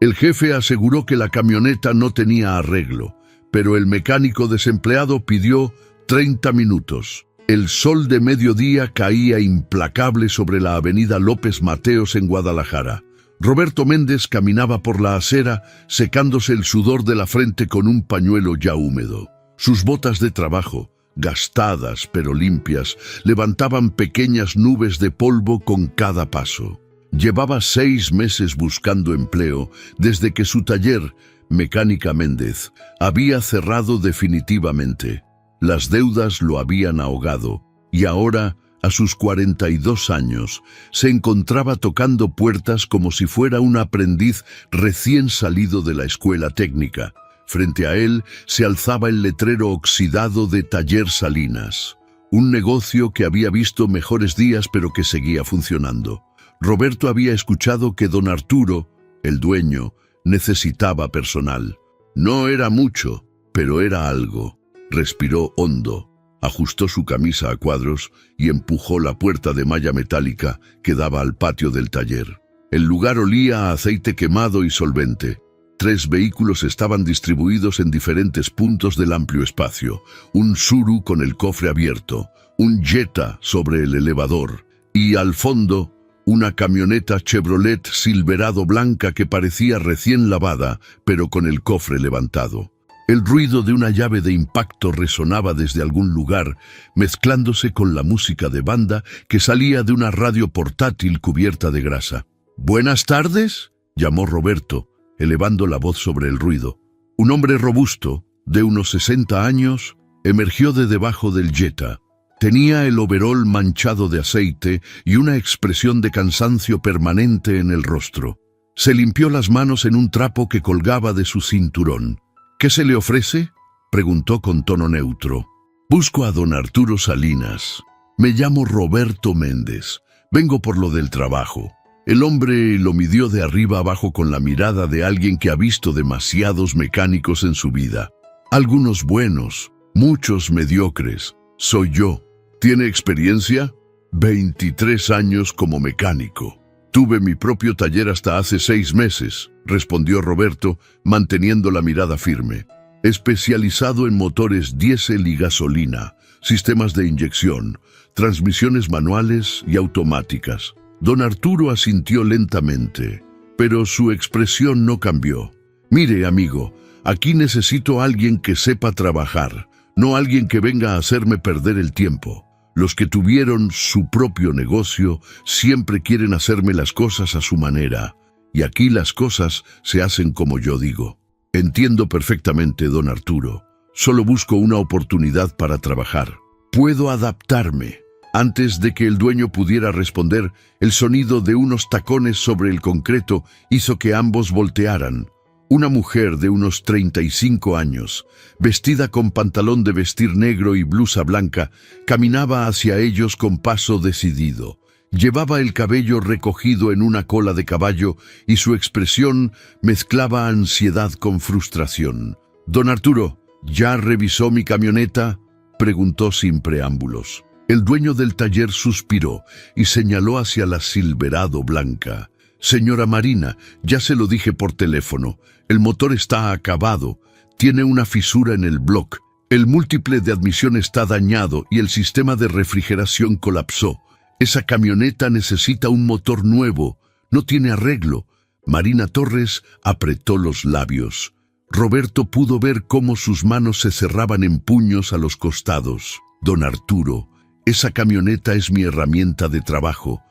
El jefe aseguró que la camioneta no tenía arreglo, pero el mecánico desempleado pidió 30 minutos. El sol de mediodía caía implacable sobre la avenida López Mateos en Guadalajara. Roberto Méndez caminaba por la acera, secándose el sudor de la frente con un pañuelo ya húmedo. Sus botas de trabajo, gastadas pero limpias, levantaban pequeñas nubes de polvo con cada paso. Llevaba 6 meses buscando empleo desde que su taller, Mecánica Méndez, había cerrado definitivamente. Las deudas lo habían ahogado y ahora, a sus 42 años, se encontraba tocando puertas como si fuera un aprendiz recién salido de la escuela técnica. Frente a él se alzaba el letrero oxidado de Taller Salinas, un negocio que había visto mejores días pero que seguía funcionando. Roberto había escuchado que don Arturo, el dueño, necesitaba personal. No era mucho, pero era algo. Respiró hondo, ajustó su camisa a cuadros y empujó la puerta de malla metálica que daba al patio del taller. El lugar olía a aceite quemado y solvente. 3 vehículos estaban distribuidos en diferentes puntos del amplio espacio. Un Tsuru con el cofre abierto, un Jetta sobre el elevador y, al fondo, una camioneta Chevrolet Silverado blanca que parecía recién lavada, pero con el cofre levantado. El ruido de una llave de impacto resonaba desde algún lugar, mezclándose con la música de banda que salía de una radio portátil cubierta de grasa. «¿Buenas tardes?», llamó Roberto, elevando la voz sobre el ruido. Un hombre robusto, de unos 60 años, emergió de debajo del Jetta. Tenía el overol manchado de aceite y una expresión de cansancio permanente en el rostro. Se limpió las manos en un trapo que colgaba de su cinturón. «¿Qué se le ofrece?», preguntó con tono neutro. «Busco a don Arturo Salinas. Me llamo Roberto Méndez. Vengo por lo del trabajo». El hombre lo midió de arriba abajo con la mirada de alguien que ha visto demasiados mecánicos en su vida. «Algunos buenos, muchos mediocres. Soy yo». «¿Tiene experiencia?». «23 años como mecánico. Tuve mi propio taller hasta hace 6 meses», respondió Roberto, manteniendo la mirada firme. «Especializado en motores diésel y gasolina, sistemas de inyección, transmisiones manuales y automáticas». Don Arturo asintió lentamente, pero su expresión no cambió. «Mire, amigo, aquí necesito a alguien que sepa trabajar, no alguien que venga a hacerme perder el tiempo. Los que tuvieron su propio negocio siempre quieren hacerme las cosas a su manera, y aquí las cosas se hacen como yo digo». «Entiendo perfectamente, don Arturo. Solo busco una oportunidad para trabajar. Puedo adaptarme». Antes de que el dueño pudiera responder, el sonido de unos tacones sobre el concreto hizo que ambos voltearan. Una mujer de unos 35 años, vestida con pantalón de vestir negro y blusa blanca, caminaba hacia ellos con paso decidido. Llevaba el cabello recogido en una cola de caballo y su expresión mezclaba ansiedad con frustración. «Don Arturo, ¿ya revisó mi camioneta?», preguntó sin preámbulos. El dueño del taller suspiró y señaló hacia la Silverado blanca. «Señora Marina, ya se lo dije por teléfono. El motor está acabado. Tiene una fisura en el bloque. El múltiple de admisión está dañado y el sistema de refrigeración colapsó. Esa camioneta necesita un motor nuevo. No tiene arreglo». Marina Torres apretó los labios. Roberto pudo ver cómo sus manos se cerraban en puños a los costados. «Don Arturo, esa camioneta es mi herramienta de trabajo.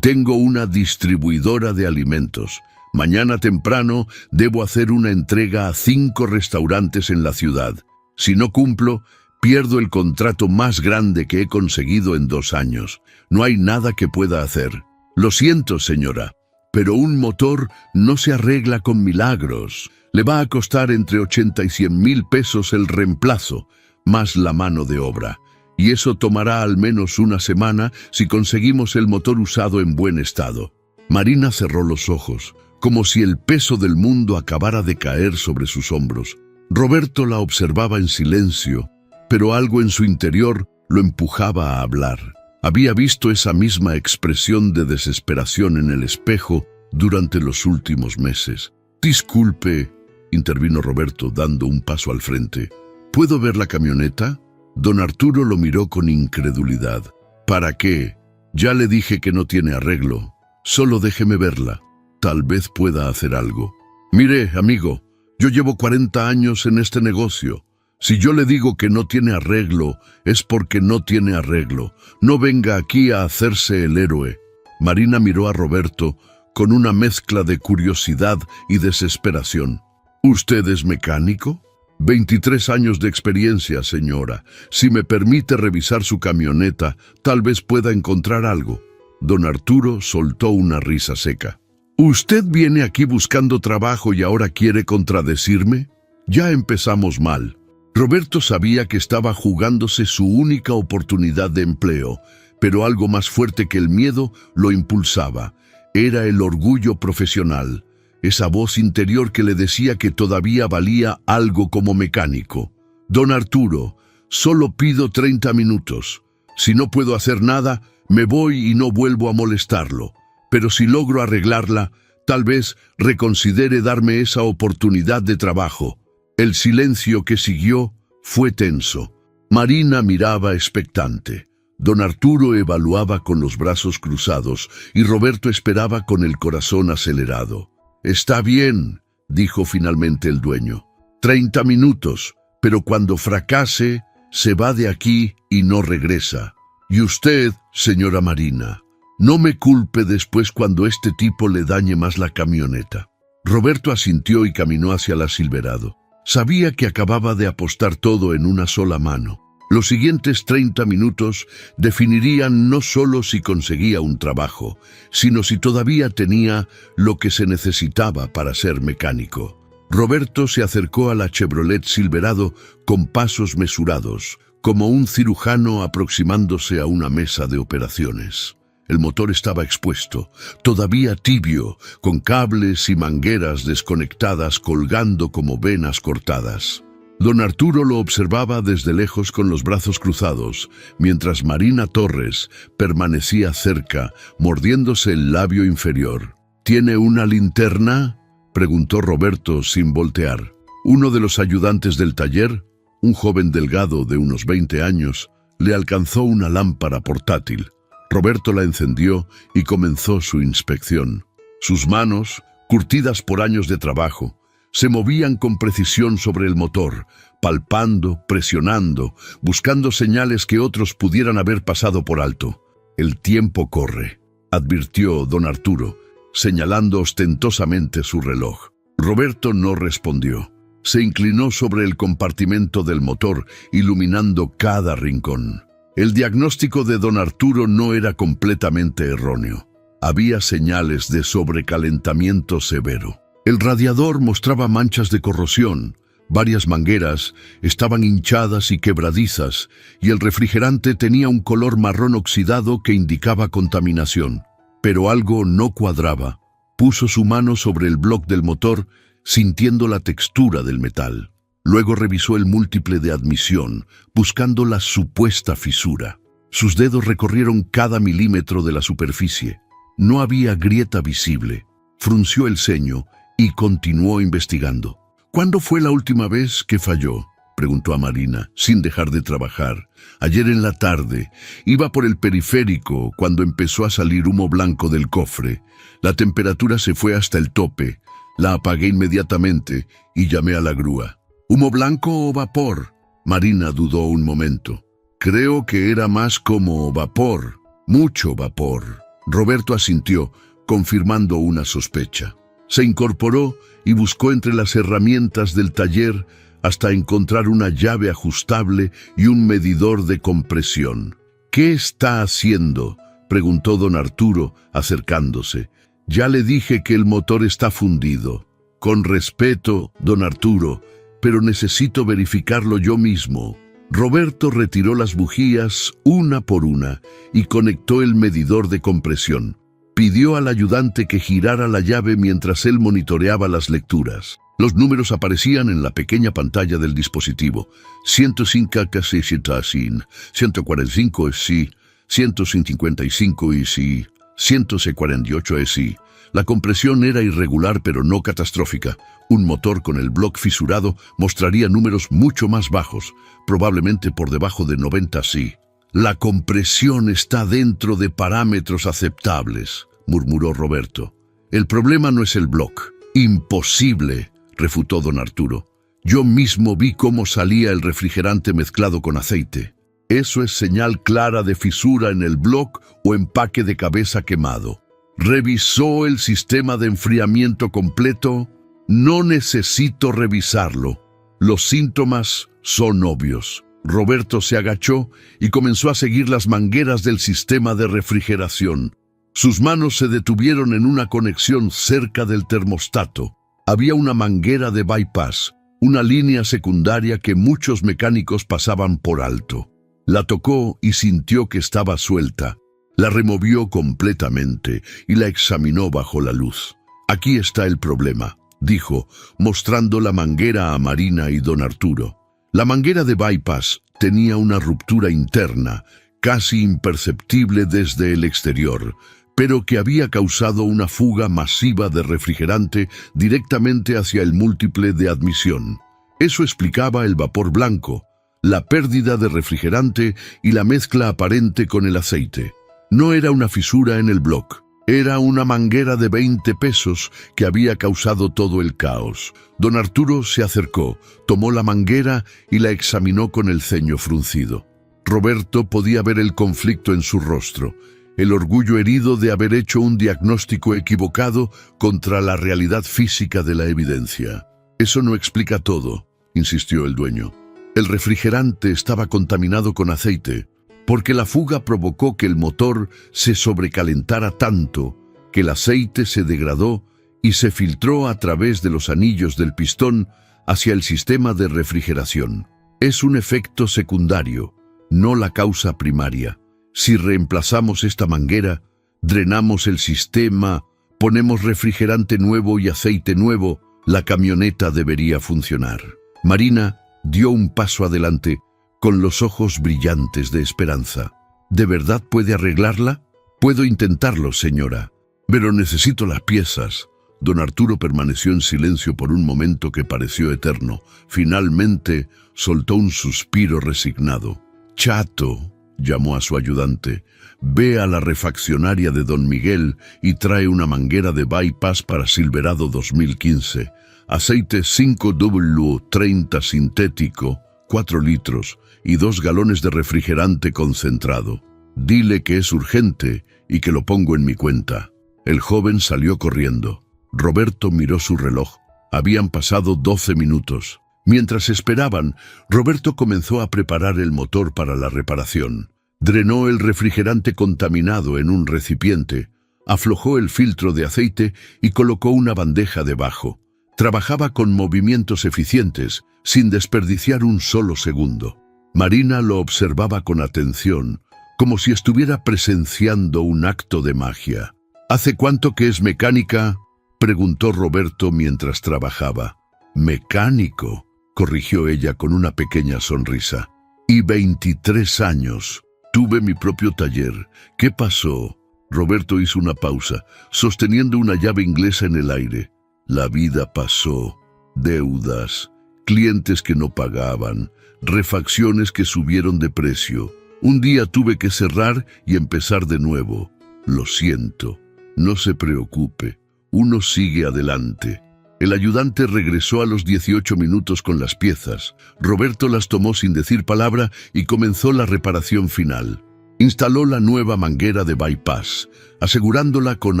Tengo una distribuidora de alimentos. Mañana temprano debo hacer una entrega a 5 restaurantes en la ciudad. Si no cumplo, pierdo el contrato más grande que he conseguido en 2 años. No hay nada que pueda hacer. Lo siento, señora, pero un motor no se arregla con milagros. Le va a costar entre 80 y 100 mil pesos el reemplazo, más la mano de obra. Y eso tomará al menos una semana si conseguimos el motor usado en buen estado». Marina cerró los ojos, como si el peso del mundo acabara de caer sobre sus hombros. Roberto la observaba en silencio, pero algo en su interior lo empujaba a hablar. Había visto esa misma expresión de desesperación en el espejo durante los últimos meses. Disculpe, intervino Roberto, dando un paso al frente. ¿Puedo ver la camioneta? Don Arturo lo miró con incredulidad. ¿Para qué? Ya le dije que no tiene arreglo. Solo déjeme verla. Tal vez pueda hacer algo. Mire, amigo, yo llevo 40 años en este negocio. Si yo le digo que no tiene arreglo, es porque no tiene arreglo. No venga aquí a hacerse el héroe. Marina miró a Roberto con una mezcla de curiosidad y desesperación. ¿Usted es mecánico? 23 años de experiencia, señora. Si me permite revisar su camioneta, tal vez pueda encontrar algo. Don Arturo soltó una risa seca. ¿Usted viene aquí buscando trabajo y ahora quiere contradecirme? Ya empezamos mal. Roberto sabía que estaba jugándose su única oportunidad de empleo, pero algo más fuerte que el miedo lo impulsaba. Era el orgullo profesional, esa voz interior que le decía que todavía valía algo como mecánico. Don Arturo, solo pido 30 minutos. Si no puedo hacer nada, me voy y no vuelvo a molestarlo. Pero si logro arreglarla, tal vez reconsidere darme esa oportunidad de trabajo. El silencio que siguió fue tenso. Marina miraba expectante. Don Arturo evaluaba con los brazos cruzados y Roberto esperaba con el corazón acelerado. «Está bien», dijo finalmente el dueño. 30 minutos, pero cuando fracase, se va de aquí y no regresa. Y usted, señora Marina, no me culpe después cuando este tipo le dañe más la camioneta». Roberto asintió y caminó hacia la Silverado. Sabía que acababa de apostar todo en una sola mano. Los siguientes 30 minutos definirían no solo si conseguía un trabajo, sino si todavía tenía lo que se necesitaba para ser mecánico. Roberto se acercó a la Chevrolet Silverado con pasos mesurados, como un cirujano aproximándose a una mesa de operaciones. El motor estaba expuesto, todavía tibio, con cables y mangueras desconectadas colgando como venas cortadas. Don Arturo lo observaba desde lejos con los brazos cruzados, mientras Marina Torres permanecía cerca, mordiéndose el labio inferior. «¿Tiene una linterna?», preguntó Roberto sin voltear. Uno de los ayudantes del taller, un joven delgado de unos 20 años, le alcanzó una lámpara portátil. Roberto la encendió y comenzó su inspección. Sus manos, curtidas por años de trabajo, se movían con precisión sobre el motor, palpando, presionando, buscando señales que otros pudieran haber pasado por alto. «El tiempo corre», advirtió don Arturo, señalando ostentosamente su reloj. Roberto no respondió. Se inclinó sobre el compartimento del motor, iluminando cada rincón. El diagnóstico de don Arturo no era completamente erróneo. Había señales de sobrecalentamiento severo. El radiador mostraba manchas de corrosión, varias mangueras estaban hinchadas y quebradizas, y el refrigerante tenía un color marrón oxidado que indicaba contaminación. Pero algo no cuadraba. Puso su mano sobre el bloque del motor, sintiendo la textura del metal. Luego revisó el múltiple de admisión, buscando la supuesta fisura. Sus dedos recorrieron cada milímetro de la superficie. No había grieta visible. Frunció el ceño y continuó investigando. «¿Cuándo fue la última vez que falló?», preguntó a Marina, sin dejar de trabajar. «Ayer en la tarde. Iba por el periférico cuando empezó a salir humo blanco del cofre. La temperatura se fue hasta el tope. La apagué inmediatamente y llamé a la grúa». «¿Humo blanco o vapor?». Marina dudó un momento. «Creo que era más como vapor. Mucho vapor». Roberto asintió, confirmando una sospecha. Se incorporó y buscó entre las herramientas del taller hasta encontrar una llave ajustable y un medidor de compresión. «¿Qué está haciendo?», preguntó don Arturo, acercándose. «Ya le dije que el motor está fundido». «Con respeto, don Arturo, pero necesito verificarlo yo mismo». Roberto retiró las bujías una por una y conectó el medidor de compresión. Pidió al ayudante que girara la llave mientras él monitoreaba las lecturas. Los números aparecían en la pequeña pantalla del dispositivo. 105 casi 145 es sí, 155 y sí, 148 es sí. La compresión era irregular pero no catastrófica. Un motor con el bloque fisurado mostraría números mucho más bajos, probablemente por debajo de 90 psi. La compresión está dentro de parámetros aceptables, murmuró Roberto. El problema no es el bloque. Imposible, refutó don Arturo. Yo mismo vi cómo salía el refrigerante mezclado con aceite. Eso es señal clara de fisura en el bloque o empaque de cabeza quemado. ¿Revisó el sistema de enfriamiento completo? No necesito revisarlo. Los síntomas son obvios. Roberto se agachó y comenzó a seguir las mangueras del sistema de refrigeración. Sus manos se detuvieron en una conexión cerca del termostato. Había una manguera de bypass, una línea secundaria que muchos mecánicos pasaban por alto. La tocó y sintió que estaba suelta. La removió completamente y la examinó bajo la luz. Aquí está el problema, dijo, mostrando la manguera a Marina y don Arturo. La manguera de bypass tenía una ruptura interna, casi imperceptible desde el exterior, pero que había causado una fuga masiva de refrigerante directamente hacia el múltiple de admisión. Eso explicaba el vapor blanco, la pérdida de refrigerante y la mezcla aparente con el aceite. No era una fisura en el bloque, era una manguera de 20 pesos que había causado todo el caos. Don Arturo se acercó, tomó la manguera y la examinó con el ceño fruncido. Roberto podía ver el conflicto en su rostro, el orgullo herido de haber hecho un diagnóstico equivocado contra la realidad física de la evidencia. Eso no explica todo, insistió el dueño. El refrigerante estaba contaminado con aceite, porque la fuga provocó que el motor se sobrecalentara tanto que el aceite se degradó y se filtró a través de los anillos del pistón hacia el sistema de refrigeración. Es un efecto secundario, no la causa primaria. Si reemplazamos esta manguera, drenamos el sistema, ponemos refrigerante nuevo y aceite nuevo, la camioneta debería funcionar. Marina dio un paso adelante con los ojos brillantes de esperanza. ¿De verdad puede arreglarla? Puedo intentarlo, señora, pero necesito las piezas. Don Arturo permaneció en silencio por un momento que pareció eterno. Finalmente soltó un suspiro resignado. Chato, llamó a su ayudante, ve a la refaccionaria de don Miguel y trae una manguera de bypass para Silverado 2015. Aceite 5W30 sintético, 4 litros y 2 galones de refrigerante concentrado. Dile que es urgente y que lo pongo en mi cuenta. El joven salió corriendo. Roberto miró su reloj. Habían pasado 12 minutos. Mientras esperaban, Roberto comenzó a preparar el motor para la reparación. Drenó el refrigerante contaminado en un recipiente, aflojó el filtro de aceite y colocó una bandeja debajo. Trabajaba con movimientos eficientes, sin desperdiciar un solo segundo. Marina lo observaba con atención, como si estuviera presenciando un acto de magia. ¿Hace cuánto que es mecánica?, preguntó Roberto mientras trabajaba. «Mecánico», corrigió ella con una pequeña sonrisa. «Y 23 años. Tuve mi propio taller. ¿Qué pasó?» Roberto hizo una pausa, sosteniendo una llave inglesa en el aire. La vida pasó. Deudas, clientes que no pagaban, refacciones que subieron de precio. Un día tuve que cerrar y empezar de nuevo. Lo siento. No se preocupe. Uno sigue adelante. El ayudante regresó a los 18 minutos con las piezas. Roberto las tomó sin decir palabra y comenzó la reparación final. Instaló la nueva manguera de bypass, asegurándola con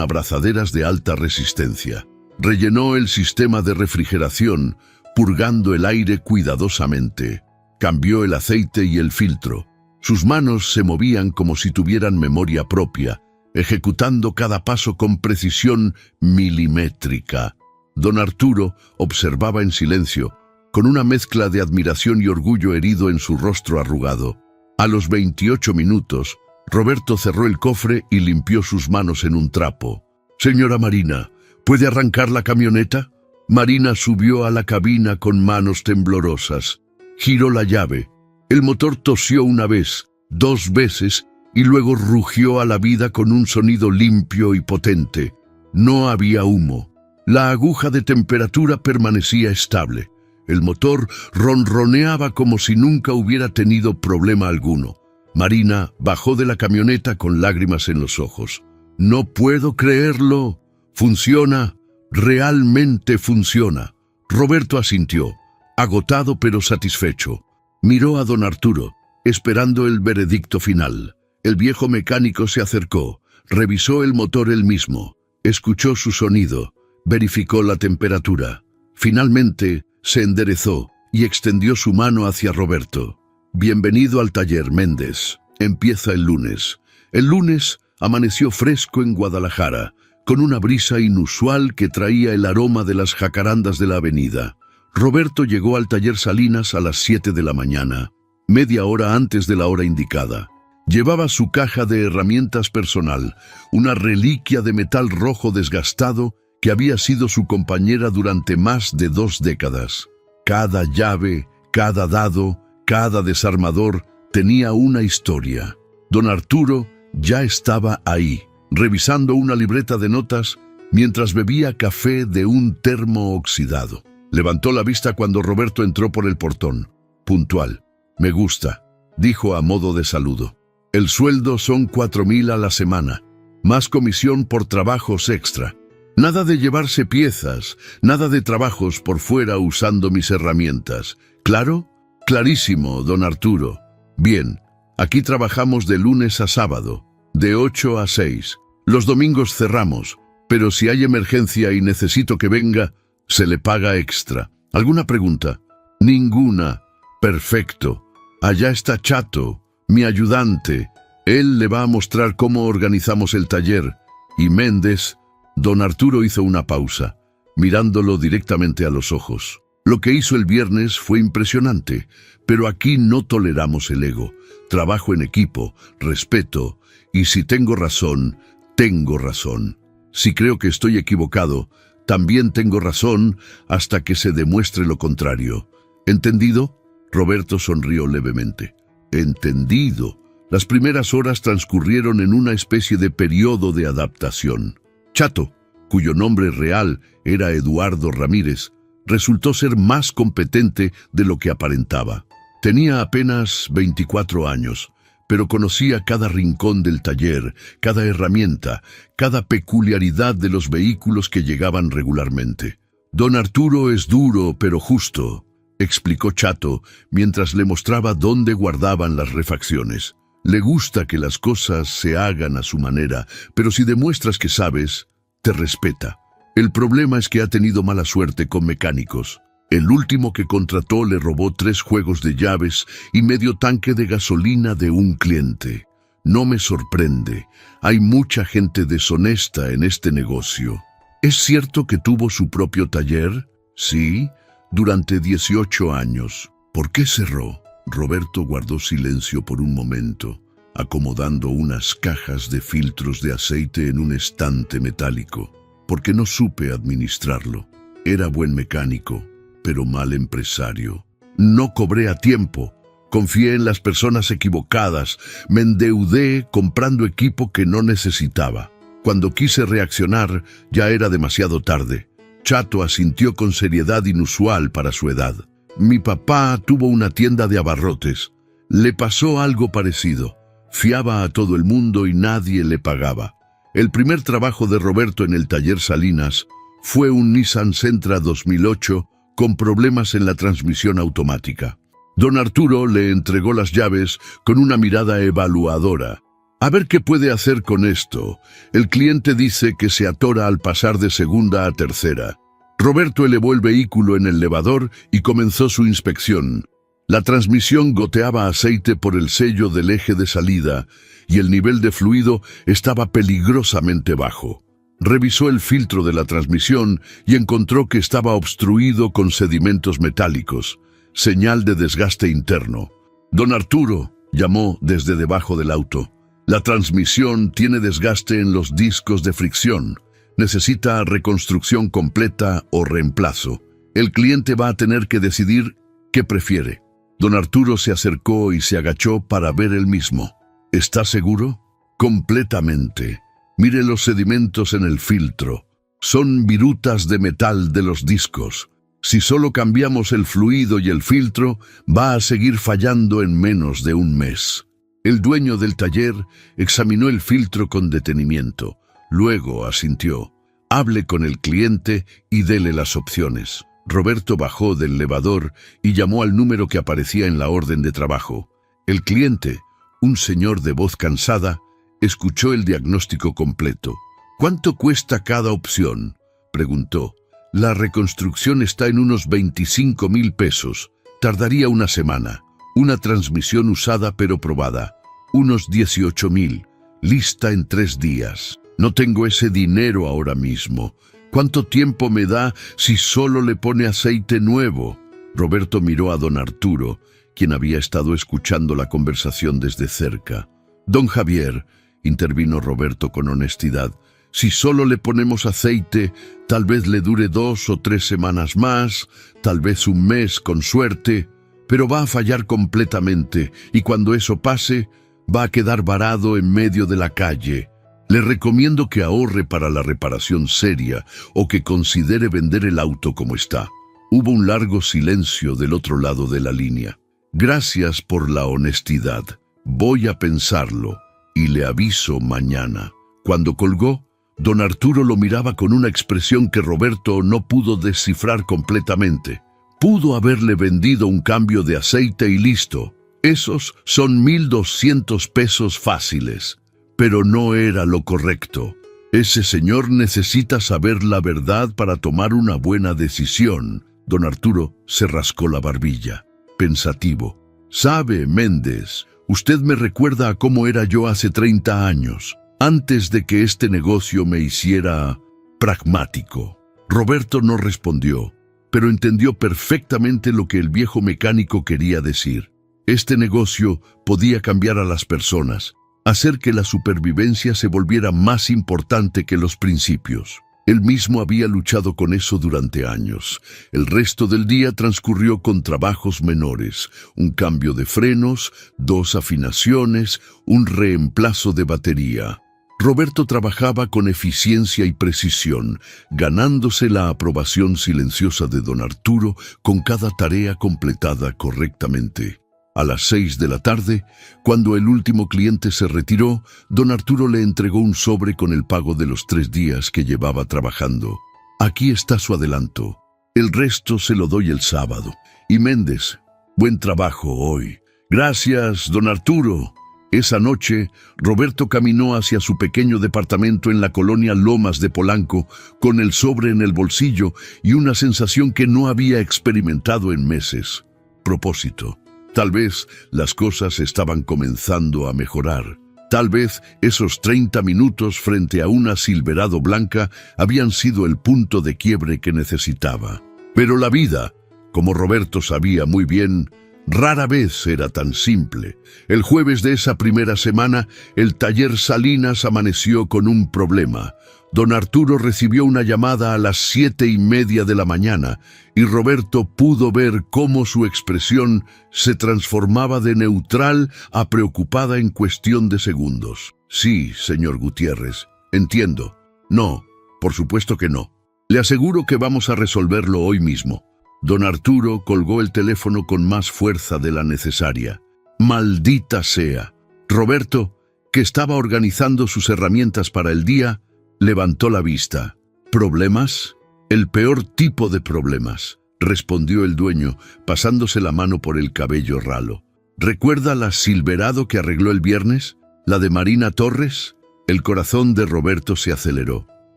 abrazaderas de alta resistencia. Rellenó el sistema de refrigeración, purgando el aire cuidadosamente. Cambió el aceite y el filtro. Sus manos se movían como si tuvieran memoria propia, ejecutando cada paso con precisión milimétrica. Don Arturo observaba en silencio, con una mezcla de admiración y orgullo herido en su rostro arrugado. A los 28 minutos, Roberto cerró el cofre y limpió sus manos en un trapo. «Señora Marina, ¿puede arrancar la camioneta?» Marina subió a la cabina con manos temblorosas. Giró la llave. El motor tosió una vez, 2 veces, y luego rugió a la vida con un sonido limpio y potente. No había humo. La aguja de temperatura permanecía estable. El motor ronroneaba como si nunca hubiera tenido problema alguno. Marina bajó de la camioneta con lágrimas en los ojos. «No puedo creerlo. Funciona. Realmente funciona». Roberto asintió, agotado pero satisfecho. Miró a don Arturo, esperando el veredicto final. El viejo mecánico se acercó, revisó el motor él mismo, escuchó su sonido, verificó la temperatura. Finalmente, se enderezó y extendió su mano hacia Roberto. «Bienvenido al taller, Méndez. Empieza el lunes». El lunes amaneció fresco en Guadalajara, con una brisa inusual que traía el aroma de las jacarandas de la avenida. Roberto llegó al taller Salinas a las 7 de la mañana, media hora antes de la hora indicada. Llevaba su caja de herramientas personal, una reliquia de metal rojo desgastado que había sido su compañera durante más de 2 décadas. Cada llave, cada dado, cada desarmador tenía una historia. Don Arturo ya estaba ahí, revisando una libreta de notas mientras bebía café de un termo oxidado. Levantó la vista cuando Roberto entró por el portón. Puntual. «Me gusta», dijo a modo de saludo. «El sueldo son 4,000 a la semana, más comisión por trabajos extra. Nada de llevarse piezas, nada de trabajos por fuera usando mis herramientas. ¿Claro?» «Clarísimo, don Arturo». «Bien, aquí trabajamos de lunes a sábado, de 8 a 6. Los domingos cerramos, pero si hay emergencia y necesito que venga, se le paga extra. ¿Alguna pregunta?» «Ninguna». «Perfecto. Allá está Chato, mi ayudante. Él le va a mostrar cómo organizamos el taller. Y Méndez». Don Arturo hizo una pausa, mirándolo directamente a los ojos. «Lo que hizo el viernes fue impresionante, pero aquí no toleramos el ego. Trabajo en equipo, respeto, y si tengo razón, tengo razón. Si creo que estoy equivocado, también tengo razón hasta que se demuestre lo contrario. ¿Entendido?» Roberto sonrió levemente. «Entendido». Las primeras horas transcurrieron en una especie de periodo de adaptación. Chato, cuyo nombre real era Eduardo Ramírez, resultó ser más competente de lo que aparentaba. Tenía apenas 24 años, pero conocía cada rincón del taller, cada herramienta, cada peculiaridad de los vehículos que llegaban regularmente. «Don Arturo es duro pero justo», explicó Chato mientras le mostraba dónde guardaban las refacciones. «Le gusta que las cosas se hagan a su manera, pero si demuestras que sabes, te respeta. El problema es que ha tenido mala suerte con mecánicos. El último que contrató le robó 3 juegos de llaves y medio tanque de gasolina de un cliente. No me sorprende. Hay mucha gente deshonesta en este negocio». «¿Es cierto que tuvo su propio taller?» «Sí, durante 18 años. ¿Por qué cerró?» Roberto guardó silencio por un momento, acomodando unas cajas de filtros de aceite en un estante metálico. «Porque no supe administrarlo. Era buen mecánico, pero mal empresario. No cobré a tiempo. Confié en las personas equivocadas. Me endeudé comprando equipo que no necesitaba. Cuando quise reaccionar, ya era demasiado tarde». Chato asintió con seriedad inusual para su edad. «Mi papá tuvo una tienda de abarrotes. Le pasó algo parecido. Fiaba a todo el mundo y nadie le pagaba. El primer trabajo de Roberto en el taller Salinas fue un Nissan Sentra 2008 con problemas en la transmisión automática. Don Arturo le entregó las llaves con una mirada evaluadora. «A ver qué puede hacer con esto. El cliente dice que se atora al pasar de segunda a tercera». Roberto elevó el vehículo en el elevador y comenzó su inspección. La transmisión goteaba aceite por el sello del eje de salida y el nivel de fluido estaba peligrosamente bajo. Revisó el filtro de la transmisión y encontró que estaba obstruido con sedimentos metálicos, señal de desgaste interno. «Don Arturo», llamó desde debajo del auto. «La transmisión tiene desgaste en los discos de fricción. Necesita reconstrucción completa o reemplazo. El cliente va a tener que decidir qué prefiere». Don Arturo se acercó y se agachó para ver él mismo. «¿Está seguro?» «Completamente. Mire los sedimentos en el filtro. Son virutas de metal de los discos. Si solo cambiamos el fluido y el filtro, va a seguir fallando en menos de un mes. El dueño del taller examinó el filtro con detenimiento. Luego asintió. Hable con el cliente y dele las opciones. Roberto bajó del elevador y llamó al número que aparecía en la orden de trabajo. El cliente, un señor de voz cansada, escuchó el diagnóstico completo. ¿Cuánto cuesta cada opción?, preguntó. La reconstrucción está en unos 25.000 pesos. Tardaría una semana. Una transmisión usada pero probada. Unos 18.000. Lista en 3 días. No tengo ese dinero ahora mismo. ¿Cuánto tiempo me da si solo le pone aceite nuevo? Roberto miró a don Arturo, quien había estado escuchando la conversación desde cerca. Don Javier, intervino Roberto con honestidad, si solo le ponemos aceite, tal vez le dure 2 o 3 semanas más, tal vez un mes con suerte, pero va a fallar completamente y cuando eso pase, va a quedar varado en medio de la calle. Le recomiendo que ahorre para la reparación seria o que considere vender el auto como está. Hubo un largo silencio del otro lado de la línea. Gracias por la honestidad. Voy a pensarlo y le aviso mañana. Cuando colgó, don Arturo lo miraba con una expresión que Roberto no pudo descifrar completamente. Pudo haberle vendido un cambio de aceite y listo. Esos son 1.200 pesos fáciles. Pero no era lo correcto. Ese señor necesita saber la verdad para tomar una buena decisión. Don Arturo se rascó la barbilla, pensativo. «Sabe, Méndez, usted me recuerda a cómo era yo hace 30 años, antes de que este negocio me hiciera pragmático». Roberto no respondió, pero entendió perfectamente lo que el viejo mecánico quería decir. Este negocio podía cambiar a las personas, hacer que la supervivencia se volviera más importante que los principios. Él mismo había luchado con eso durante años. El resto del día transcurrió con trabajos menores, un cambio de frenos, 2 afinaciones, un reemplazo de batería. Roberto trabajaba con eficiencia y precisión, ganándose la aprobación silenciosa de don Arturo con cada tarea completada correctamente. A las 6 de la tarde, cuando el último cliente se retiró, don Arturo le entregó un sobre con el pago de los 3 días que llevaba trabajando. Aquí está su adelanto. El resto se lo doy el sábado. Y Méndez, buen trabajo hoy. Gracias, don Arturo. Esa noche, Roberto caminó hacia su pequeño departamento en la colonia Lomas de Polanco, con el sobre en el bolsillo y una sensación que no había experimentado en meses. Propósito. Tal vez las cosas estaban comenzando a mejorar. Tal vez esos 30 minutos frente a una Silverado blanca habían sido el punto de quiebre que necesitaba. Pero la vida, como Roberto sabía muy bien, rara vez era tan simple. El jueves de esa primera semana, el taller Salinas amaneció con un problema. Don Arturo recibió una llamada a las 7:30 de la mañana y Roberto pudo ver cómo su expresión se transformaba de neutral a preocupada en cuestión de segundos. Sí, señor Gutiérrez, entiendo. No, por supuesto que no. Le aseguro que vamos a resolverlo hoy mismo. Don Arturo colgó el teléfono con más fuerza de la necesaria. Maldita sea. Roberto, que estaba organizando sus herramientas para el día, levantó la vista. ¿Problemas? El peor tipo de problemas, respondió el dueño, pasándose la mano por el cabello ralo. ¿Recuerda la Silverado que arregló el viernes? ¿La de Marina Torres? El corazón de Roberto se aceleró.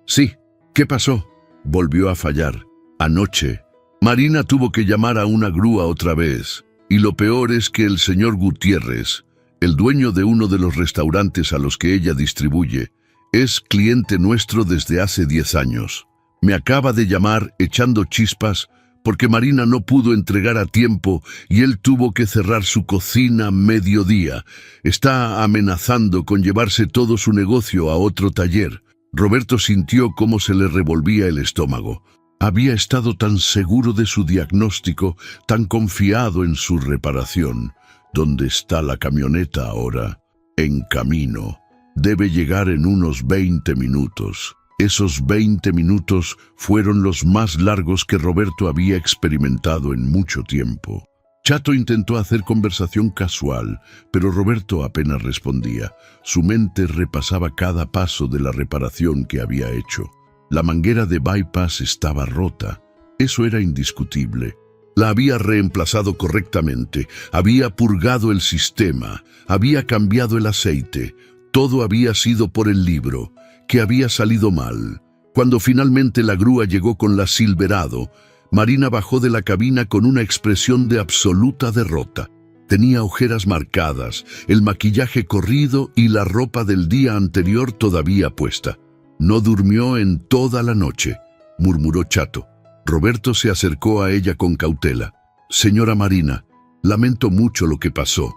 Sí. ¿Qué pasó? Volvió a fallar. Anoche, Marina tuvo que llamar a una grúa otra vez. Y lo peor es que el señor Gutiérrez, el dueño de uno de los restaurantes a los que ella distribuye, es cliente nuestro desde hace 10 años. Me acaba de llamar echando chispas porque Marina no pudo entregar a tiempo y él tuvo que cerrar su cocina a mediodía. Está amenazando con llevarse todo su negocio a otro taller. Roberto sintió cómo se le revolvía el estómago. Había estado tan seguro de su diagnóstico, tan confiado en su reparación. ¿Dónde está la camioneta ahora? En camino. Debe llegar en unos 20 minutos. Esos 20 minutos fueron los más largos que Roberto había experimentado en mucho tiempo. Chato intentó hacer conversación casual, pero Roberto apenas respondía. Su mente repasaba cada paso de la reparación que había hecho. La manguera de bypass estaba rota. Eso era indiscutible. La había reemplazado correctamente, había purgado el sistema, había cambiado el aceite. Todo había sido por el libro, que había salido mal. Cuando finalmente la grúa llegó con la Silverado, Marina bajó de la cabina con una expresión de absoluta derrota. Tenía ojeras marcadas, el maquillaje corrido y la ropa del día anterior todavía puesta. No durmió en toda la noche, murmuró Chato. Roberto se acercó a ella con cautela. Señora Marina, lamento mucho lo que pasó.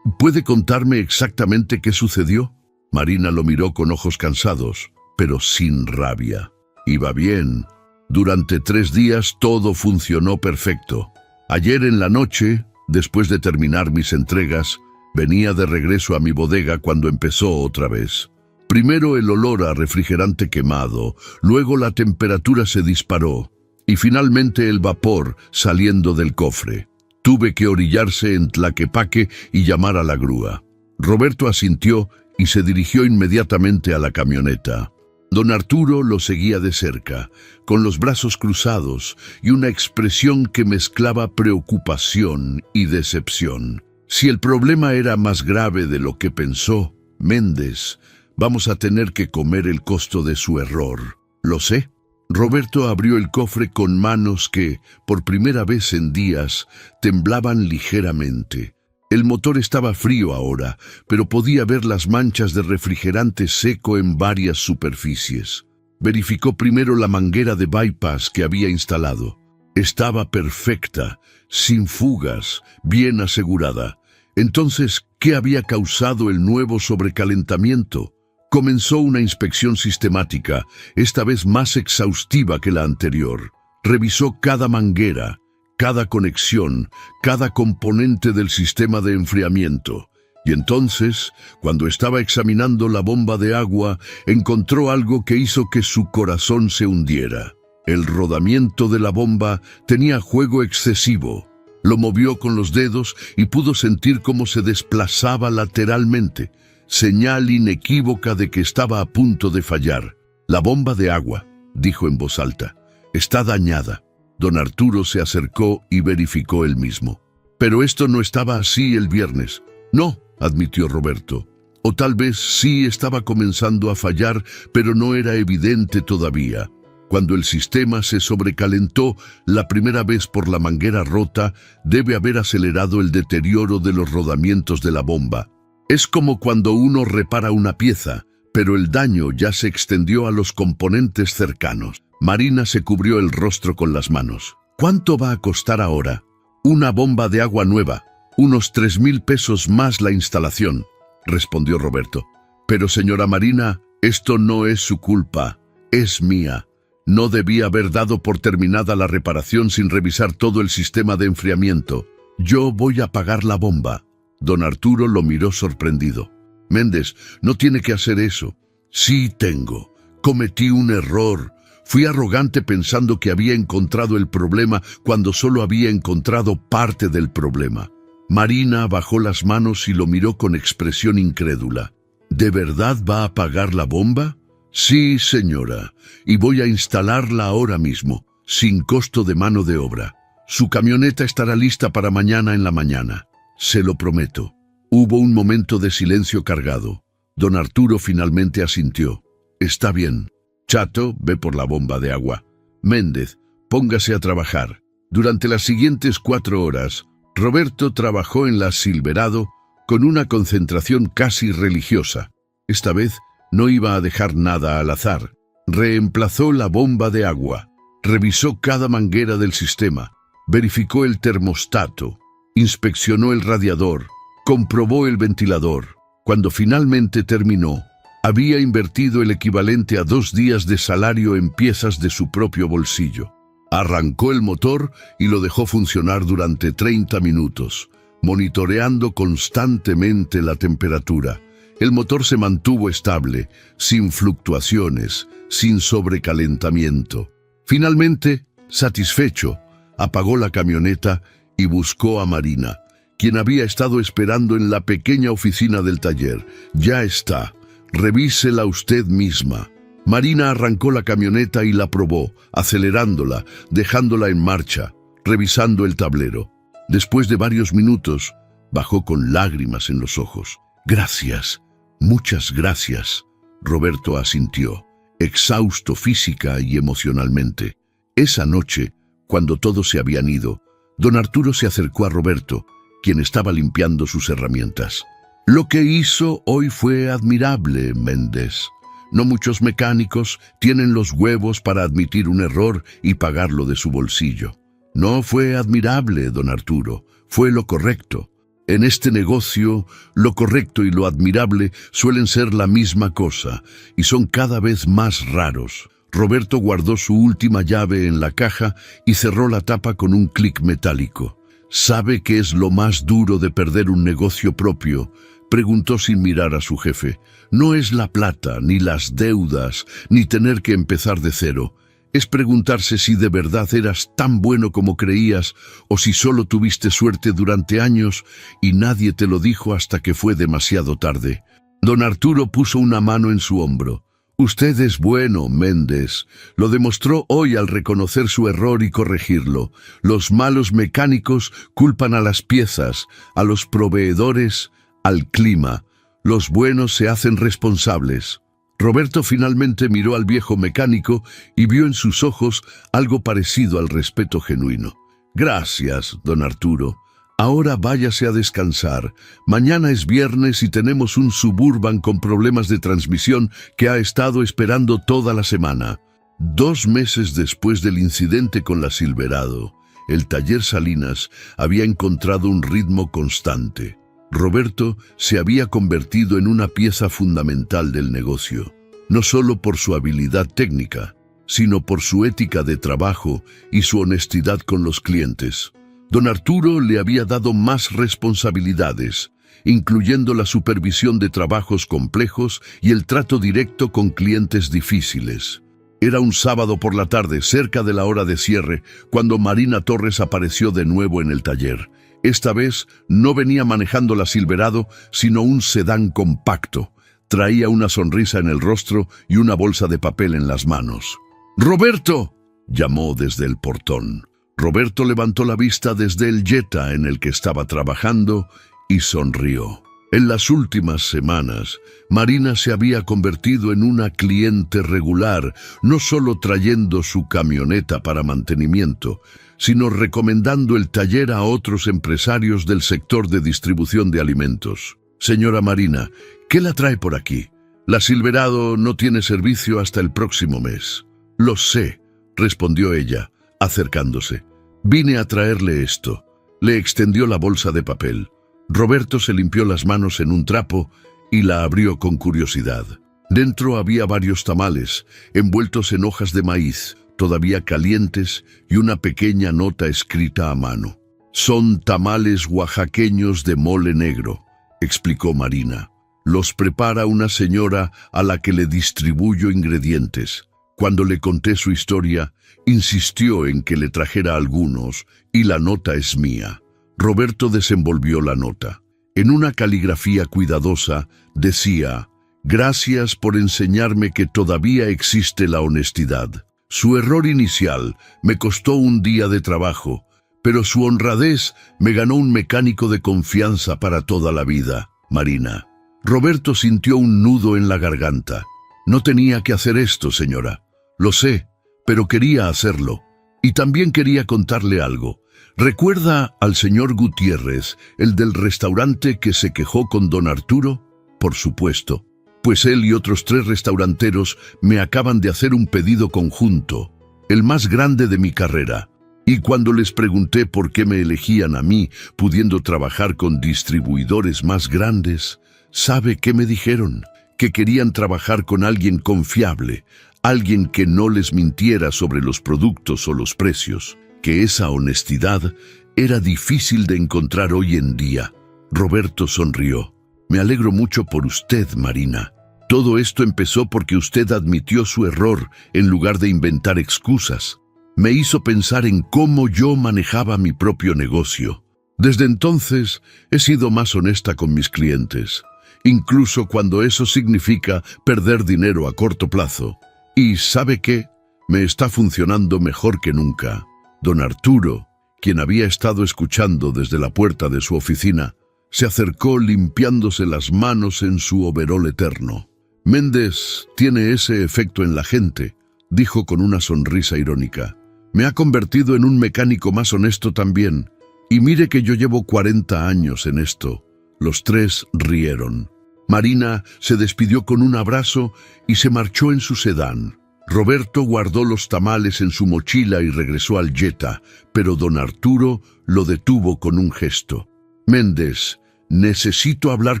¿Puede contarme exactamente qué sucedió? Marina lo miró con ojos cansados, pero sin rabia. Iba bien. Durante 3 días todo funcionó perfecto. Ayer en la noche, después de terminar mis entregas, venía de regreso a mi bodega cuando empezó otra vez. Primero el olor a refrigerante quemado, luego la temperatura se disparó y finalmente el vapor saliendo del cofre. Tuve que orillarse en Tlaquepaque y llamar a la grúa. Roberto asintió y se dirigió inmediatamente a la camioneta. Don Arturo lo seguía de cerca, con los brazos cruzados y una expresión que mezclaba preocupación y decepción. Si el problema era más grave de lo que pensó, Méndez, vamos a tener que comer el costo de su error. Lo sé. Roberto abrió el cofre con manos que, por primera vez en días, temblaban ligeramente. El motor estaba frío ahora, pero podía ver las manchas de refrigerante seco en varias superficies. Verificó primero la manguera de bypass que había instalado. Estaba perfecta, sin fugas, bien asegurada. Entonces, ¿qué había causado el nuevo sobrecalentamiento? Comenzó una inspección sistemática, esta vez más exhaustiva que la anterior. Revisó cada manguera, cada conexión, cada componente del sistema de enfriamiento. Y entonces, cuando estaba examinando la bomba de agua, encontró algo que hizo que su corazón se hundiera. El rodamiento de la bomba tenía juego excesivo. Lo movió con los dedos y pudo sentir cómo se desplazaba lateralmente, señal inequívoca de que estaba a punto de fallar. La bomba de agua, dijo en voz alta, está dañada. Don Arturo se acercó y verificó él mismo. Pero esto no estaba así el viernes. No, admitió Roberto. O tal vez sí estaba comenzando a fallar, pero no era evidente todavía. Cuando el sistema se sobrecalentó la primera vez por la manguera rota, debe haber acelerado el deterioro de los rodamientos de la bomba. Es como cuando uno repara una pieza, pero el daño ya se extendió a los componentes cercanos. Marina se cubrió el rostro con las manos. ¿Cuánto va a costar ahora? Una bomba de agua nueva, unos 3,000 pesos más la instalación, respondió Roberto. Pero señora Marina, esto no es su culpa, es mía. No debía haber dado por terminada la reparación sin revisar todo el sistema de enfriamiento. Yo voy a pagar la bomba. Don Arturo lo miró sorprendido. Méndez, no tiene que hacer eso. Sí tengo. Cometí un error. Fui arrogante pensando que había encontrado el problema cuando solo había encontrado parte del problema. Marina bajó las manos y lo miró con expresión incrédula. ¿De verdad va a pagar la bomba? Sí, señora, y voy a instalarla ahora mismo, sin costo de mano de obra. Su camioneta estará lista para mañana en la mañana. Se lo prometo. Hubo un momento de silencio cargado. Don Arturo finalmente asintió. Está bien. Chato, ve por la bomba de agua. Méndez, póngase a trabajar. Durante las siguientes 4 horas, Roberto trabajó en la Silverado con una concentración casi religiosa. Esta vez no iba a dejar nada al azar. Reemplazó la bomba de agua, revisó cada manguera del sistema, verificó el termostato, inspeccionó el radiador, comprobó el ventilador. Cuando finalmente terminó, había invertido el equivalente a 2 días de salario en piezas de su propio bolsillo. Arrancó el motor y lo dejó funcionar durante 30 minutos, monitoreando constantemente la temperatura, El motor se mantuvo estable, sin fluctuaciones, sin sobrecalentamiento. Finalmente, satisfecho, apagó la camioneta y buscó a Marina, quien había estado esperando en la pequeña oficina del taller. «Ya está. Revísela usted misma». Marina arrancó la camioneta y la probó, acelerándola, dejándola en marcha, revisando el tablero. Después de varios minutos, bajó con lágrimas en los ojos. «Gracias, muchas gracias», Roberto asintió, exhausto física y emocionalmente. Esa noche, cuando todos se habían ido, don Arturo se acercó a Roberto, quien estaba limpiando sus herramientas. «Lo que hizo hoy fue admirable, Méndez. No muchos mecánicos tienen los huevos para admitir un error y pagarlo de su bolsillo». «No fue admirable, don Arturo, fue lo correcto. En este negocio, lo correcto y lo admirable suelen ser la misma cosa, y son cada vez más raros». Roberto guardó su última llave en la caja y cerró la tapa con un clic metálico. «¿Sabe qué es lo más duro de perder un negocio propio?», preguntó sin mirar a su jefe. «No es la plata, ni las deudas, ni tener que empezar de cero. Es preguntarse si de verdad eras tan bueno como creías o si solo tuviste suerte durante años y nadie te lo dijo hasta que fue demasiado tarde». Don Arturo puso una mano en su hombro. «Usted es bueno, Méndez. Lo demostró hoy al reconocer su error y corregirlo. Los malos mecánicos culpan a las piezas, a los proveedores, al clima. Los buenos se hacen responsables». Roberto finalmente miró al viejo mecánico y vio en sus ojos algo parecido al respeto genuino. «Gracias, don Arturo. Ahora váyase a descansar. Mañana es viernes y tenemos un Suburban con problemas de transmisión que ha estado esperando toda la semana». 2 meses después del incidente con la Silverado, el taller Salinas había encontrado un ritmo constante. Roberto se había convertido en una pieza fundamental del negocio, no solo por su habilidad técnica, sino por su ética de trabajo y su honestidad con los clientes. Don Arturo le había dado más responsabilidades, incluyendo la supervisión de trabajos complejos y el trato directo con clientes difíciles. Era un sábado por la tarde, cerca de la hora de cierre, cuando Marina Torres apareció de nuevo en el taller. Esta vez no venía manejando la Silverado, sino un sedán compacto. Traía una sonrisa en el rostro y una bolsa de papel en las manos. «¡Roberto!», llamó desde el portón. Roberto levantó la vista desde el Jetta en el que estaba trabajando y sonrió. En las últimas semanas, Marina se había convertido en una cliente regular, no solo trayendo su camioneta para mantenimiento, sino recomendando el taller a otros empresarios del sector de distribución de alimentos. «Señora Marina, ¿qué la trae por aquí? La Silverado no tiene servicio hasta el próximo mes». «Lo sé», respondió ella, acercándose. «Vine a traerle esto». Le extendió la bolsa de papel. Roberto se limpió las manos en un trapo y la abrió con curiosidad. Dentro había varios tamales, envueltos en hojas de maíz, todavía calientes, y una pequeña nota escrita a mano. «Son tamales oaxaqueños de mole negro», explicó Marina. «Los prepara una señora a la que le distribuyo ingredientes. Cuando le conté su historia, insistió en que le trajera algunos, y la nota es mía». Roberto desenvolvió la nota. En una caligrafía cuidadosa decía: «Gracias por enseñarme que todavía existe la honestidad. Su error inicial me costó un día de trabajo, pero su honradez me ganó un mecánico de confianza para toda la vida, Marina». Roberto sintió un nudo en la garganta. «No tenía que hacer esto, señora. Lo sé, pero quería hacerlo. Y también quería contarle algo. ¿Recuerda al señor Gutiérrez, el del restaurante que se quejó con don Arturo? Por supuesto. Pues él y otros 3 restauranteros me acaban de hacer un pedido conjunto, el más grande de mi carrera. Y cuando les pregunté por qué me elegían a mí, pudiendo trabajar con distribuidores más grandes, ¿sabe qué me dijeron? Que querían trabajar con alguien confiable, alguien que no les mintiera sobre los productos o los precios, que esa honestidad era difícil de encontrar hoy en día». Roberto sonrió. Me alegro mucho por usted, Marina. Todo esto empezó porque usted admitió su error en lugar de inventar excusas. Me hizo pensar en cómo yo manejaba mi propio negocio. Desde entonces he sido más honesta con mis clientes, incluso cuando eso significa perder dinero a corto plazo. ¿Y sabe qué? Me está funcionando mejor que nunca. Don Arturo, quien había estado escuchando desde la puerta de su oficina, se acercó limpiándose las manos en su overol eterno. Méndez tiene ese efecto en la gente, dijo con una sonrisa irónica. Me ha convertido en un mecánico más honesto también. Y mire que yo llevo 40 años en esto. Los tres rieron. Marina se despidió con un abrazo y se marchó en su sedán. Roberto guardó los tamales en su mochila y regresó al Jetta, pero don Arturo lo detuvo con un gesto. Méndez, necesito hablar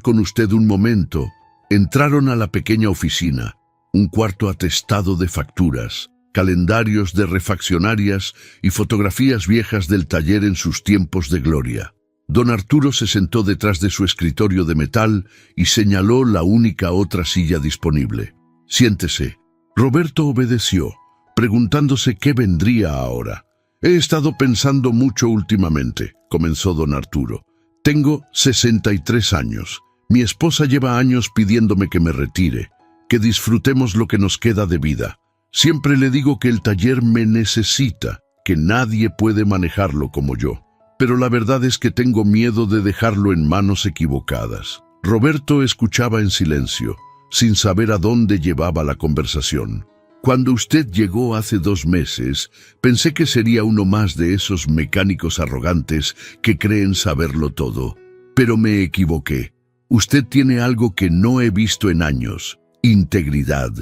con usted un momento. Entraron a la pequeña oficina, un cuarto atestado de facturas, calendarios de refaccionarias y fotografías viejas del taller en sus tiempos de gloria. Don Arturo se sentó detrás de su escritorio de metal y señaló la única otra silla disponible. Siéntese. Roberto obedeció, preguntándose qué vendría ahora. He estado pensando mucho últimamente, comenzó don Arturo. Tengo 63 años. Mi esposa lleva años pidiéndome que me retire, que disfrutemos lo que nos queda de vida. Siempre le digo que el taller me necesita, que nadie puede manejarlo como yo. Pero la verdad es que tengo miedo de dejarlo en manos equivocadas. Roberto escuchaba en silencio, sin saber a dónde llevaba la conversación. Cuando usted llegó hace 2 meses, pensé que sería uno más de esos mecánicos arrogantes que creen saberlo todo. Pero me equivoqué. Usted tiene algo que no he visto en años: integridad.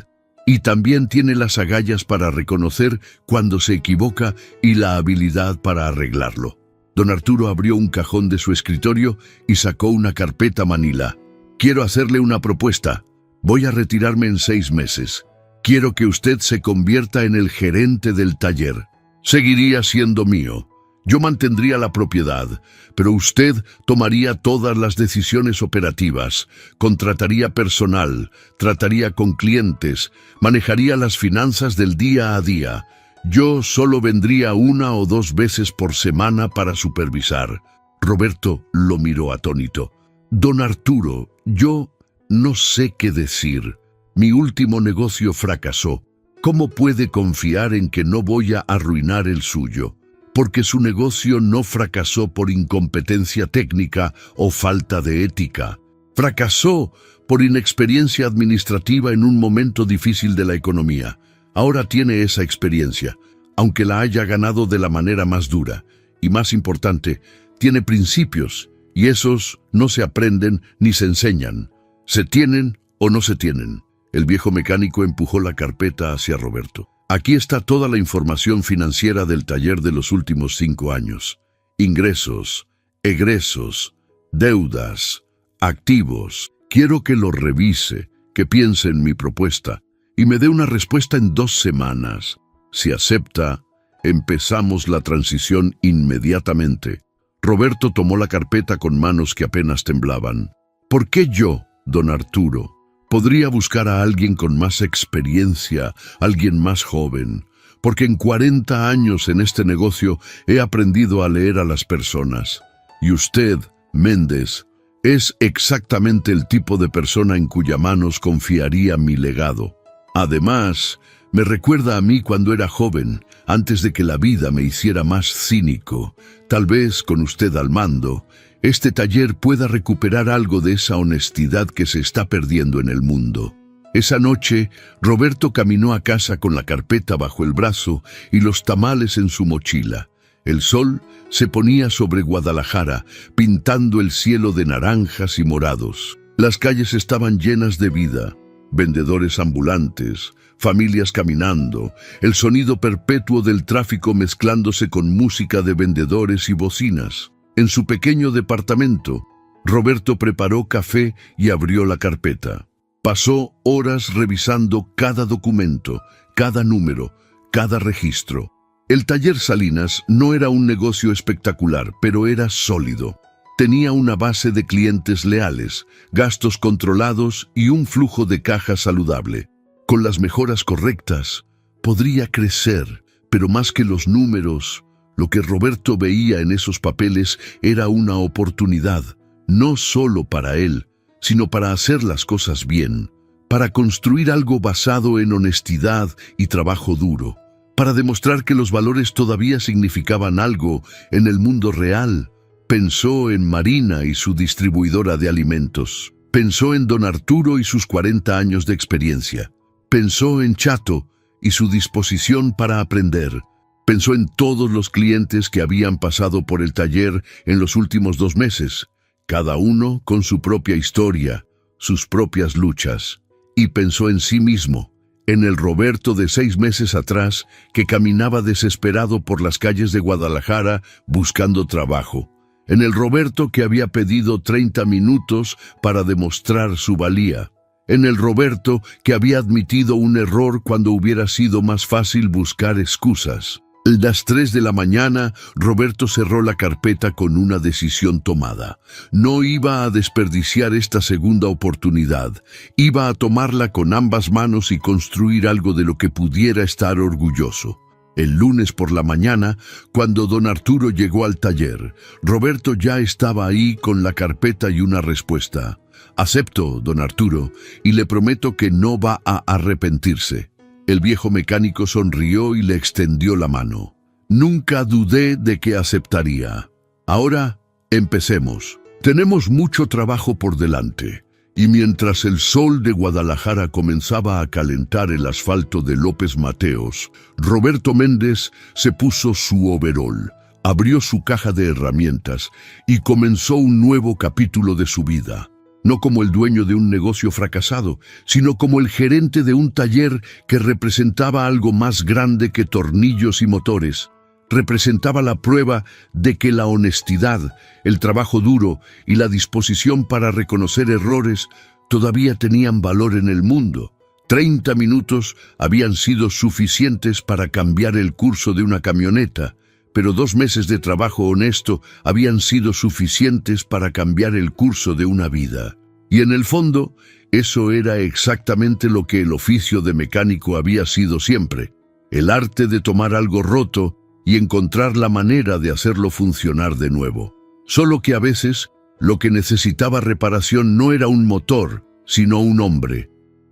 Y también tiene las agallas para reconocer cuando se equivoca y la habilidad para arreglarlo. Don Arturo abrió un cajón de su escritorio y sacó una carpeta manila. Quiero hacerle una propuesta. Voy a retirarme en 6 meses. Quiero que usted se convierta en el gerente del taller. Seguiría siendo mío. Yo mantendría la propiedad, pero usted tomaría todas las decisiones operativas, contrataría personal, trataría con clientes, manejaría las finanzas del día a día. Yo solo vendría 1 o 2 veces por semana para supervisar. Roberto lo miró atónito. Don Arturo, yo no sé qué decir. Mi último negocio fracasó. ¿Cómo puede confiar en que no voy a arruinar el suyo? Porque su negocio no fracasó por incompetencia técnica o falta de ética. Fracasó por inexperiencia administrativa en un momento difícil de la economía. Ahora tiene esa experiencia, aunque la haya ganado de la manera más dura. Y más importante, tiene principios, y esos no se aprenden ni se enseñan. Se tienen o no se tienen. El viejo mecánico empujó la carpeta hacia Roberto. Aquí está toda la información financiera del taller de los últimos 5 años. Ingresos, egresos, deudas, activos. Quiero que lo revise, que piense en mi propuesta y me dé una respuesta en 2 semanas. Si acepta, empezamos la transición inmediatamente. Roberto tomó la carpeta con manos que apenas temblaban. ¿Por qué yo, don Arturo? Podría buscar a alguien con más experiencia, alguien más joven, porque en 40 años en este negocio he aprendido a leer a las personas. Y usted, Méndez, es exactamente el tipo de persona en cuya manos confiaría mi legado. Además, me recuerda a mí cuando era joven, antes de que la vida me hiciera más cínico. Tal vez, con usted al mando, este taller pueda recuperar algo de esa honestidad que se está perdiendo en el mundo. Esa noche, Roberto caminó a casa con la carpeta bajo el brazo y los tamales en su mochila. El sol se ponía sobre Guadalajara, pintando el cielo de naranjas y morados. Las calles estaban llenas de vida, vendedores ambulantes, familias caminando, el sonido perpetuo del tráfico mezclándose con música de vendedores y bocinas. En su pequeño departamento, Roberto preparó café y abrió la carpeta. Pasó horas revisando cada documento, cada número, cada registro. El taller Salinas no era un negocio espectacular, pero era sólido. Tenía una base de clientes leales, gastos controlados y un flujo de caja saludable. Con las mejoras correctas, podría crecer, pero más que los números, lo que Roberto veía en esos papeles era una oportunidad, no solo para él, sino para hacer las cosas bien, para construir algo basado en honestidad y trabajo duro, para demostrar que los valores todavía significaban algo en el mundo real. Pensó en Marina y su distribuidora de alimentos. Pensó en don Arturo y sus 40 años de experiencia. Pensó en Chato y su disposición para aprender. Pensó en todos los clientes que habían pasado por el taller en los últimos 2 meses, cada uno con su propia historia, sus propias luchas. Y pensó en sí mismo, en el Roberto de 6 meses atrás que caminaba desesperado por las calles de Guadalajara buscando trabajo. En el Roberto que había pedido 30 minutos para demostrar su valía. En el Roberto que había admitido un error cuando hubiera sido más fácil buscar excusas. A las 3 de la mañana, Roberto cerró la carpeta con una decisión tomada. No iba a desperdiciar esta segunda oportunidad. Iba a tomarla con ambas manos y construir algo de lo que pudiera estar orgulloso. El lunes por la mañana, cuando don Arturo llegó al taller, Roberto ya estaba ahí con la carpeta y una respuesta. «Acepto, don Arturo, y le prometo que no va a arrepentirse». El viejo mecánico sonrió y le extendió la mano. «Nunca dudé de que aceptaría. Ahora, empecemos. Tenemos mucho trabajo por delante». Y mientras el sol de Guadalajara comenzaba a calentar el asfalto de López Mateos, Roberto Méndez se puso su overol, abrió su caja de herramientas y comenzó un nuevo capítulo de su vida. No como el dueño de un negocio fracasado, sino como el gerente de un taller que representaba algo más grande que tornillos y motores. Representaba la prueba de que la honestidad, el trabajo duro y la disposición para reconocer errores todavía tenían valor en el mundo. 30 minutos habían sido suficientes para cambiar el curso de una camioneta, pero 2 meses de trabajo honesto habían sido suficientes para cambiar el curso de una vida. Y en el fondo, eso era exactamente lo que el oficio de mecánico había sido siempre: el arte de tomar algo roto y encontrar la manera de hacerlo funcionar de nuevo. Solo que a veces lo que necesitaba reparación no era un motor, sino un hombre.